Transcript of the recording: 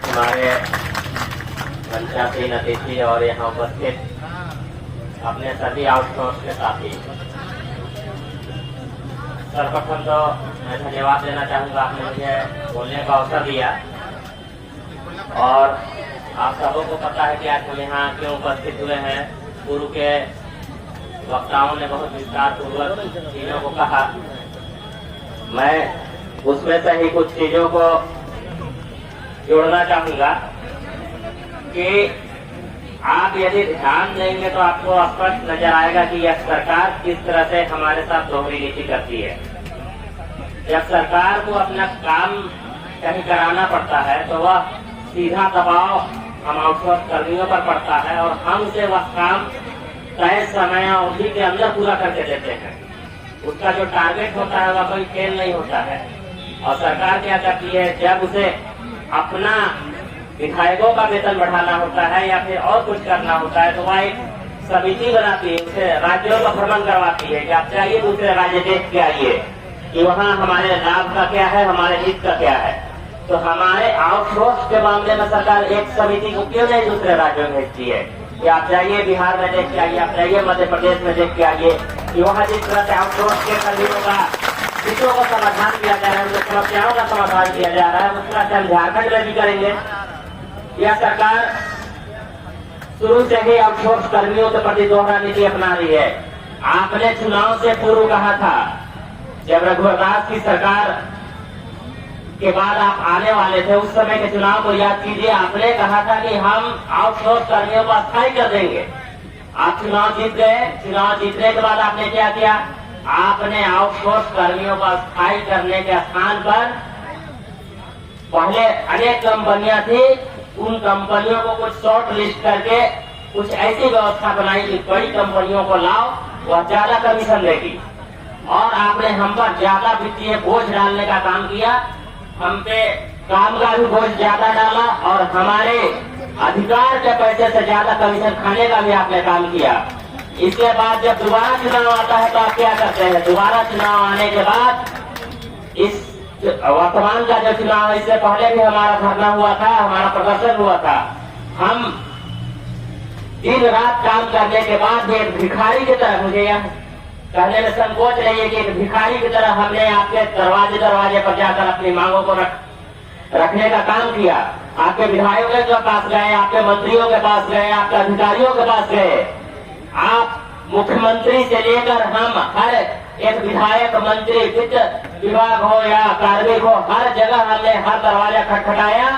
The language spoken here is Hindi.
हमारे मंचासीन अतिथि और यहाँ उपस्थित अपने सभी आउटसोर्स के साथी, सर्वप्रथम तो मैं धन्यवाद देना चाहूँगा, आपने मुझे बोलने का अवसर दिया। और आप सबों को पता है कि आज हम यहाँ क्यों उपस्थित हुए हैं। पूर्व के वक्ताओं ने बहुत विस्तार पूर्वक चीजों को कहा, मैं उसमें से ही कुछ चीजों को जोड़ना चाहूँगा कि आप यदि ध्यान देंगे तो आपको स्पष्ट नजर आएगा कि यह सरकार किस तरह से हमारे साथ दोहरी नीति करती है। जब सरकार को अपना काम कहीं कराना पड़ता है तो वह सीधा दबाव हम आउटसोर्स कर्मियों पर पड़ता है और हम उसे वह काम तय समय अवधि के अंदर पूरा करके देते हैं। उसका जो टारगेट होता है वह कोई खेल नहीं होता है। और सरकार क्या करती है, जब उसे अपना विधायकों का वेतन बढ़ाना होता है या फिर और कुछ करना होता है तो वह एक समिति बनाती है, उसे राज्यों का भ्रमण करवाती है कि आप चाहिए दूसरे राज्य देख के आइए कि वहाँ हमारे लाभ का क्या है, हमारे हित का क्या है। तो हमारे आउटसोर्स के मामले में सरकार एक समिति को क्यों नहीं दूसरे राज्यों में भेजती है कि आप जाइए बिहार में देख के आइए, आप जाइए मध्य प्रदेश में देख के आइए कि वहाँ जिस तरह से आउटसोर्स के कर्मियों का हितों का समाधान किया जा रहा है, उनकी समस्याओं का समाधान किया जा रहा है, उस तरह से हम झारखंड में भी करेंगे। यह सरकार शुरू से ही आउटसोर्स कर्मियों के प्रति दोहरा नीति अपना रही है। आपने चुनाव से पूर्व कहा था, जब रघुवर दास की सरकार के बाद आप आने वाले थे, उस समय के चुनाव को याद कीजिए, आपने कहा था कि हम आउटसोर्स कर्मियों को अस्थायी कर देंगे। आप चुनाव जीत गए। चुनाव जीतने के बाद आपने क्या किया, आपने आउटसोर्स कर्मियों को अस्थायी करने के स्थान पर पहले अनेक कंपनियां थी, उन कंपनियों को कुछ शॉर्ट लिस्ट करके कुछ ऐसी व्यवस्था बनाई कि बड़ी कंपनियों को लाओ, वह ज्यादा कमीशन देगी। और आपने हम पर ज्यादा वित्तीय बोझ डालने का काम किया, हम पे काम का भी बोझ ज्यादा डाला और हमारे अधिकार के पैसे से ज्यादा कमीशन खाने का भी आपने काम किया। इसके बाद जब दोबारा चुनाव आता है तो आप क्या करते हैं, दोबारा चुनाव आने के बाद इस वर्तमान का जो चुनाव है, इससे पहले भी हमारा धरना हुआ था, हमारा प्रदर्शन हुआ था। हम दिन रात काम करने के बाद भी एक भिखारी की तरह, मुझे यह कहने में संकोच नहीं है कि एक भिखारी की तरह हमने आपके दरवाजे दरवाजे पर जाकर अपनी मांगों को रखने का काम किया। आपके विधायकों के पास गए, आपके मंत्रियों के पास गए, आपके अधिकारियों के पास गए। आप मुख्यमंत्री से लेकर हम हर एक विधायक, मंत्री, वित्त विभाग हो या कार्मिक हो, हर जगह हमने हर दरवाजा खटखटाया